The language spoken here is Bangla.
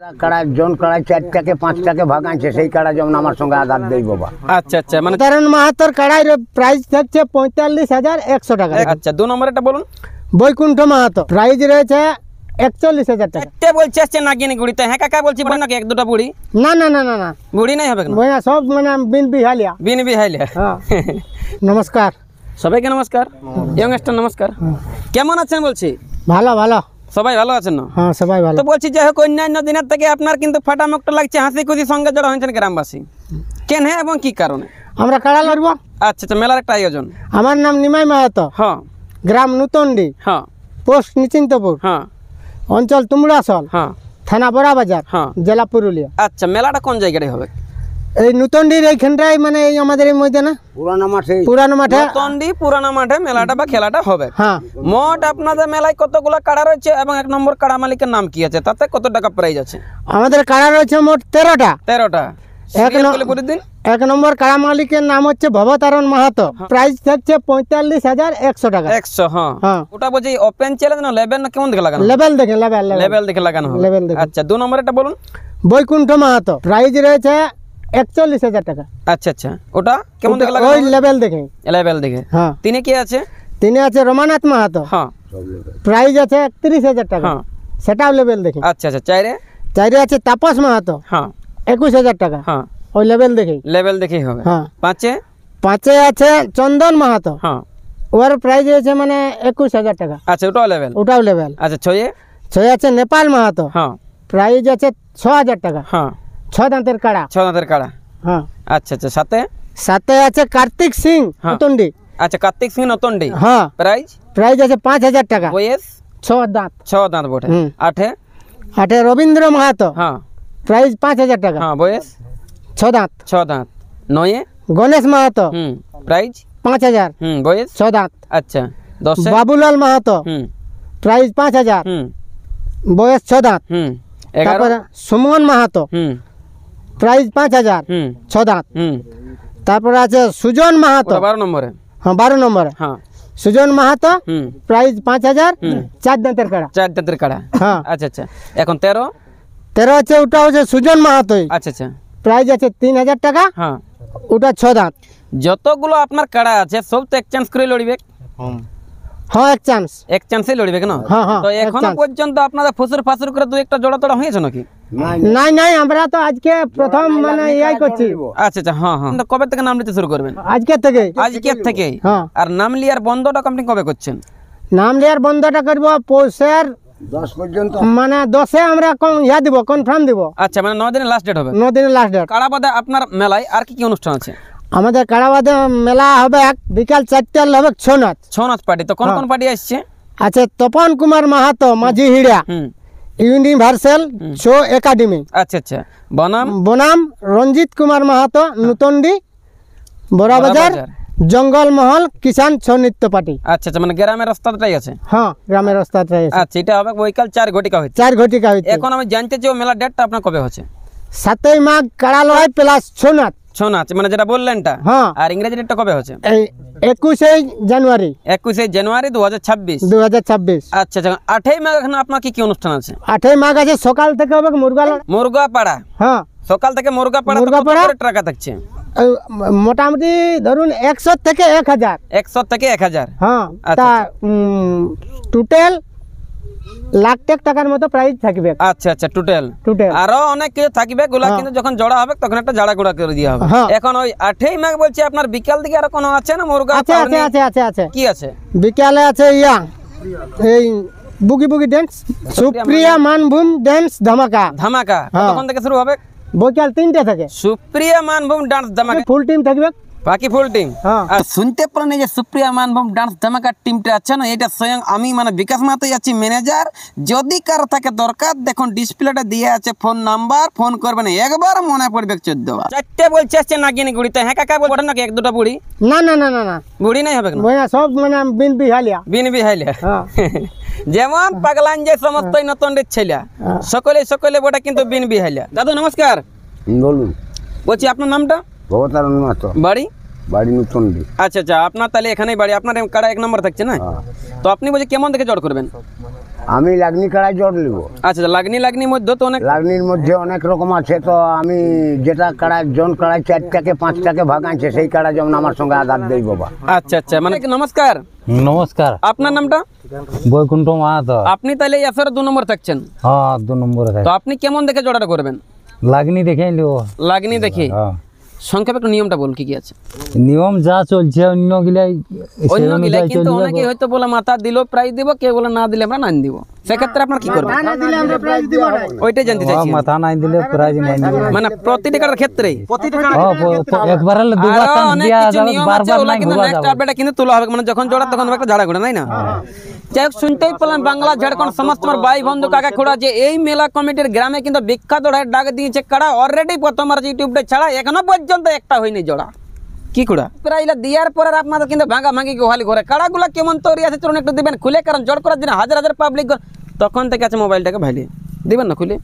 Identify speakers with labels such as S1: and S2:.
S1: কাড়া জন কাড়ায় 4টাকে 5টাকে ভাগাইছে সেই কাড়া যেমন আমার সঙ্গে আঘাত দেই বাবা।
S2: আচ্ছা আচ্ছা, মানে
S3: তারণ মাহাতর কাড়াই প্রাইস থাকছে 45,100 টাকা।
S2: আচ্ছা, 2 নম্বরটা বলুন।
S3: বৈকুণ্ঠ মাহাতো প্রাইস রয়েছে 41,000 টাকা।
S2: চারটে বলছে আসছে নাগিনি গুড়িতে। হ্যাঁ কাকা বলছি বলেন নাকি 1-2টা বুড়ি?
S3: না না না না না,
S2: বুড়ি নাই হবে কেন?
S3: বইনা সব মানে বিন বিহালিয়া।
S2: বিন বিহাইলে।
S3: হ্যাঁ নমস্কার
S2: সবাইকে নমস্কার। ইয়ংস্টার নমস্কার। কেমন আছেন বলছি?
S3: ভালো ভালো,
S2: সবাই ভালো আছেন না?
S3: হ্যাঁ সবাই ভালো।
S2: তো বলছি যাই হোক, অন্যান্য দিনের থেকে আপনার কিন্তু ফাটামুখটা লাগছে, হাসি খুশি সঙ্গে জড়া হয়েছেন গ্রামবাসী। কেন হ্যাঁ এবং কি কারণে?
S3: আমরা কাড়া লড়ব।
S2: আচ্ছা আচ্ছা, মেলার একটা আয়োজন।
S3: আমার নাম নিমাই মাহাতো,
S2: হ্যাঁ
S3: গ্রাম নূতনডি,
S2: হ্যাঁ
S3: পোস্ট নিশ্চিন্তপুর,
S2: হ্যাঁ
S3: অঞ্চল তুমড়াসল,
S2: হ্যাঁ
S3: থানা বড়াবাজার,
S2: হ্যাঁ।
S3: জেলা পুরুলিয়া।
S2: আচ্ছা, মেলাটা কোন জায়গায় হবে?
S3: এই নূতনডির এইখানটাই, মানে এই আমাদের এই ময়দানে
S1: পুরানো মাঠে
S3: পুরানো মাঠে
S2: নতুনডি পুরানো মাঠে মেলাটা বা খেলাটা হবে।
S3: হ্যাঁ।
S2: মোট আপনাদের মেলায় কতগুলো কাড়া রয়েছে এবং 1 নম্বর কাড়া মালিকের নাম কি আছে, তাতে কত টাকা প্রাইজ আছে?
S3: আমাদের কাড়া রয়েছে মোট 13টা।
S2: 13টা। প্রতিদিন
S3: 1 নম্বর কাড়া মালিকের নাম হচ্ছে ভবতারণ মাহাতো, প্রাইস থাকছে 45,100 টাকা।
S2: 100। হ্যাঁ
S3: হ্যাঁ।
S2: ওটা বলছি ওপেন চ্যালেঞ্জ না লেভেল না কেমন দেখে লাগানো?
S3: লেভেল দেখে লেভেল
S2: লেভেল দেখে লাগানো হবে।
S3: লেভেল দেখে।
S2: আচ্ছা, 2 নম্বরটা বলুন।
S3: বৈকুণ্ঠ মাহাতো প্রাইস রয়েছে 41,000 টাকা।
S2: আচ্ছা আচ্ছা, ওটা কেমন দেখে
S3: ওই
S2: লাগানো?
S3: লেভেল দেখে।
S2: লেভেল দেখে।
S3: হ্যাঁ।
S2: তিনি কি আছে?
S3: তিনি আছে রমানাথ মাহাতো,
S2: হ্যাঁ
S3: প্রাইস আছে 31,000 টাকা,
S2: হ্যাঁ।
S3: সেটাও লেভেল দেখে।
S2: আচ্ছা আচ্ছা, চাইরে?
S3: চাইরে আছে তাপস মাহাতো,
S2: হ্যাঁ
S3: 21,000 টাকা,
S2: হ্যাঁ,
S3: ওই লেভেল দেখে।
S2: লেভেল দেখেই হবে।
S3: হ্যাঁ।
S2: 5-এ?
S3: 5-এ আছে চন্দন মাহাতো,
S2: হ্যাঁ।
S3: ওর প্রাইস আছে মানে 21,000 টাকা,
S2: আচ্ছা, ওটাও লেভেল।
S3: ওটাও লেভেল।
S2: আচ্ছা, 6-এ?
S3: 6-এ আছে নেপাল মাহাতো,
S2: হ্যাঁ
S3: প্রাইস আছে 6,000 টাকা,
S2: হ্যাঁ।
S3: 6 দাঁতের কাড়া।
S2: 6 দাঁতের কাড়া।
S3: হ্যাঁ।
S2: আচ্ছা আচ্ছা, 7-এ?
S3: 7-এ আছে কার্তিক সিং
S2: হ্যাঁ।
S3: নতুনডি।
S2: আচ্ছা, কার্তিক সিং নতুনডি।
S3: হ্যাঁ,
S2: প্রাইজ?
S3: প্রাইস আছে 5,000 টাকা,
S2: বয়স?
S3: 6 দাঁত।
S2: 6 দাঁত বটে।
S3: হুম।
S2: 8-এ?
S3: 8-এ রবীন্দ্র মাহাতো,
S2: হ্যাঁ
S3: প্রাইস 5,000 টাকা,
S2: হ্যাঁ। বয়স?
S3: 6 দাঁত।
S2: 6 দাঁত। 9-এ?
S3: গণেশ মাহাতো,
S2: হুম। প্রাইজ?
S3: 5,000,
S2: বয়স?
S3: 6 দাঁত।
S2: আচ্ছা। 10-এ?
S3: বাবুলাল মাহাতো,
S2: হুম
S3: প্রাইস 5,000,
S2: হুম
S3: বয়স 6 দাঁত।
S2: 11?
S3: তারপরে সুমন মাহাতো,
S2: হুম
S3: প্রাইস 5,000,
S2: হুম
S3: 6 দাঁত।
S2: হুম।
S3: তারপরে আছে সুজন মাহাতো,
S2: 12 নম্বরে।
S3: হ্যাঁ 12 নম্বরে।
S2: হ্যাঁ।
S3: সুজন মাহাতো,
S2: হুম।
S3: প্রাইস 5,000, 4 দাঁতের কাড়া।
S2: 4 দাঁতের কাড়া।
S3: হ্যাঁ।
S2: আচ্ছা আচ্ছা। এখন 13?
S3: 13 আছে, ওটা হচ্ছে সুজন মাহাতোই,
S2: আচ্ছা আচ্ছা।
S3: প্রাইস আছে 3,000 টাকা,
S2: হ্যাঁ।
S3: ওটা 6 দাঁত।
S2: যতগুলো আপনার কাড়া আছে সব তো এক চান্স করে লড়িবে?
S3: হ্যাঁ, এক চান্স।
S2: এক চান্সে লড়িবে কেন?
S3: হ্যাঁ, হ্যাঁ,
S2: তো
S3: এক
S2: এখনো
S3: chance।
S2: পর্যন্ত আপনাদের ফুসুর ফাসুর করে 2-1টা জোড়া তোড়া হয়েছে নাকি?
S3: নাই নাই, আমরা তো আজকে প্রথম মানে ইয়াই করছি,
S2: আচ্ছা আচ্ছা। হ্যাঁ হ্যাঁ। তো কবে থেকে নাম নিতে শুরু করবেন?
S3: আজকে থেকে।
S2: আজকের থেকেই?
S3: হ্যাঁ।
S2: আর নাম লিয়ার বন্ধটা আপনি কবে করছেন?
S3: নাম লিয়ার বন্ধটা করব পৌষের
S1: 10 পর্যন্ত,
S3: মানে 10-এ আমরা ইয়া দিব, কনফার্ম দিব।
S2: আচ্ছা, মানে 9 দিনের লাস্ট ডেট হবে?
S3: 9 দিনের লাস্ট ডেট।
S2: কাড়া বাদে আপনার মেলায় আর কি কি অনুষ্ঠান আছে?
S3: আমাদের কাড়াবাদে মেলা হবে বিকাল 4টার হবে 6 নাচ।
S2: 6 নাচ পার্টি। তো কোন কোন পার্টি আসছে?
S3: আছে তপন কুমার মাহাতো, মাঝি হিড়া,
S2: হুম।
S3: Universal show academy.
S2: আচ্ছা আচ্ছা। বনাম?
S3: বনাম রঞ্জিত কুমার মাহাতো, নূতনডি, বড়াবাজার, জঙ্গলমহল কিষান ছৌ নৃত্য পার্টি।
S2: আচ্ছা আচ্ছা, মানে গ্রামের রাস্তাটাই আছে?
S3: হ্যাঁ, গ্রামের রাস্তাটাই আছে।
S2: আচ্ছা, এটা হবে বৈকাল 4 ঘটিকা হচ্ছে।
S3: 4 ঘটিকা হইতে।
S2: এখন আমি জানতে চাই মেলার ডেটটা আপনার কবে হচ্ছে?
S3: 7ই মাঘ কাড়া লড়াই প্লাস ছৌ নাচ।
S2: 6 নাচ মানে যেটা বললেনটা।
S3: হ্যাঁ।
S2: আর ইংরেজি ডেটটা কবে হচ্ছে?
S3: এই 21শে জানুয়ারি
S2: 21শে জানুয়ারি 2026।
S3: 2026।
S2: আচ্ছা আচ্ছা। 8ই মাঘ এখানে আপনার কি কি অনুষ্ঠান আছে?
S3: 8ই মাঘ আছে, সকাল থেকে হবে মুরগা লড়াই।
S2: মুরগা পাড়া?
S3: হ্যাঁ,
S2: সকাল থেকে মুরগা পাড়া।
S3: মুরগা পাড়া।
S2: টাকা থাকছে?
S3: এই মোটামুটি ধরুন 100 থেকে 1000।
S2: 100 থেকে 1000?
S3: হ্যাঁ,
S2: আচ্ছা,
S3: তা টোটাল লাখ টাকার মতো প্রাইস থাকবে।
S2: আচ্ছা আচ্ছা, টোটাল।
S3: টোটাল
S2: আরো অনেক কিছু থাকবে গুলা, কিন্তু যখন জড়া হবে তখন একটা জাড়া গুড়া করে দেওয়া হবে।
S3: হ্যাঁ।
S2: এখন ওই 8ই মাঘ বলছি আপনার বিকাল দিকে আরো কোনো আছে না মুরগা?
S3: আছে আছে আছে আছে আছে।
S2: কি আছে?
S3: বিকালে আছে ইয়া এই বুগি বুগি ডান্স, সুপ্রিয়া মানভূম ডান্স ধামাকা।
S2: ধামাকা কতক্ষণ থেকে শুরু হবে?
S3: বৈকাল 3টে থেকে।
S2: সুপ্রিয়া মানভূম ডান্স ধামাকা
S3: ফুল টিম থাকবে।
S2: বাকি ফুল টিম।
S3: হ্যাঁ।
S2: আর শুনতে পারেন যে সুপ্রিয়া মানভূম ডান্স ধামাকা টিমটা আছে না, এটা স্বয়ং আমি মানে বিকাশ মাতাই আছি ম্যানেজার। যদি কারো থাকে দরকার দেখুন ডিসপ্লেটা দিয়ে আছে ফোন নাম্বার, ফোন করবেন, একবার মনে পড়বে 14 বার। 4টে বলছে আসছে নাগিনি গুড়িতে। হ্যাঁ কাকা বলেন নাকি 1-2টা বুড়ি?
S3: না না না না না,
S2: বুড়ি নাই হবে কেন?
S3: বইনা সব মানে বিন বিহালিয়া।
S2: বিন বিহাইলে।
S3: হ্যাঁ।
S2: যেমন পাগলান যে সমস্ত নতুন ছেলে সকলে সকলে বটা কিন্তু বিন বিহাইলে। দাদু নমস্কার।
S1: বলুন।
S2: বলছি আপনার নামটা?
S1: ভবতারণ মাহাতো,
S2: বাড়ি?
S1: বাড়ি নতুনডি।
S2: আচ্ছা আচ্ছা, আপনার তাহলে এখানেই বাড়ি। আপনার কাড়া 1 নম্বর থাকছে না? তো আপনি বলছি কেমন দেখে জড় করবেন?
S1: আমি লাগনি কাড়ায় জোর নিব।
S2: আচ্ছা লাগনির মধ্যে তো অনেক
S1: লাগনির মধ্যে অনেক রকম আছে, তো আমি যেটা কাড়ায় জন কাড়ায় 4টাকে 5টাকে ভাগাইছে সেই কাড়া যেমন আমার সঙ্গে আঘাত দেই বাবা।
S2: আচ্ছা আচ্ছা মানে নমস্কার,
S4: নমস্কার,
S2: আপনার নামটা?
S4: বৈকুণ্ঠ মাহাতো।
S2: আপনি তাহলে এই আসরে 2 নম্বর থাকছেন।
S4: হ্যাঁ 2 নম্বরে
S2: তো আপনি কেমন দেখে জোড়াটা করবেন?
S4: লাগনি দেখে নিও।
S2: লাগনি দেখে
S4: হ্যাঁ,
S2: সংক্ষেপে একটু নিয়মটা বল কি কি আছে।
S4: নিয়ম যা চলছে অন্য গিলাই
S2: অন্য গিলা কিন্তু অনেকে হয়তো বলে মাথা দিল প্রাইজ দিব, কেউ বলে না দিলে আমরা না দিব, সেক্ষেত্রে আপনার কি করবেন ওইটাই জানতে চাইছি।
S4: মাথা নাই দিলে প্রাইজ নাই দিবে,
S2: মানে প্রতিটা কাটার ক্ষেত্রে
S4: একবার হলে দুবার
S2: আরো
S4: চান্স
S2: অনেক
S4: দেয়া
S2: কিছু
S4: যাবে,
S2: নিয়ম আছে,
S4: বারবার
S2: ওগুলা
S4: নাই
S2: কিন্তু
S4: ঘোরা
S2: নেক্সট
S4: যাবে।
S2: আপডেটে কিন্তু তোলা হবে, মানে যখন জোড়া তখন একটা ঝাড়া ঘোড়া নাই না। যাই হোক, শুনতেই পেলাম বাংলা ঝাড়খণ্ড সমস্ত আমার ভাই বন্ধু কাকা খোড়া যে এই মেলা কমিটির গ্রামে কিন্তু বিখ্যাত ডাক দিয়েছে কাড়া অলরেডি প্রথমবার ইউটিউবে ছাড়া এখনো পর্যন্ত একটা হয়নি জোড়া। কি কুড়া প্রায় দেওয়ার পরে আপনাদের কিন্তু ভাঙা ভাঙি গোহালি ঘরে কাড়াগুলা কেমন তৈরি আছে চলুন একটু দিবেন খুলে, কারণ জোর করার জন্য হাজার হাজার পাবলিক তখন থেকে আছে মোবাইলটাকে ভাইলে দিবেন না খুলে।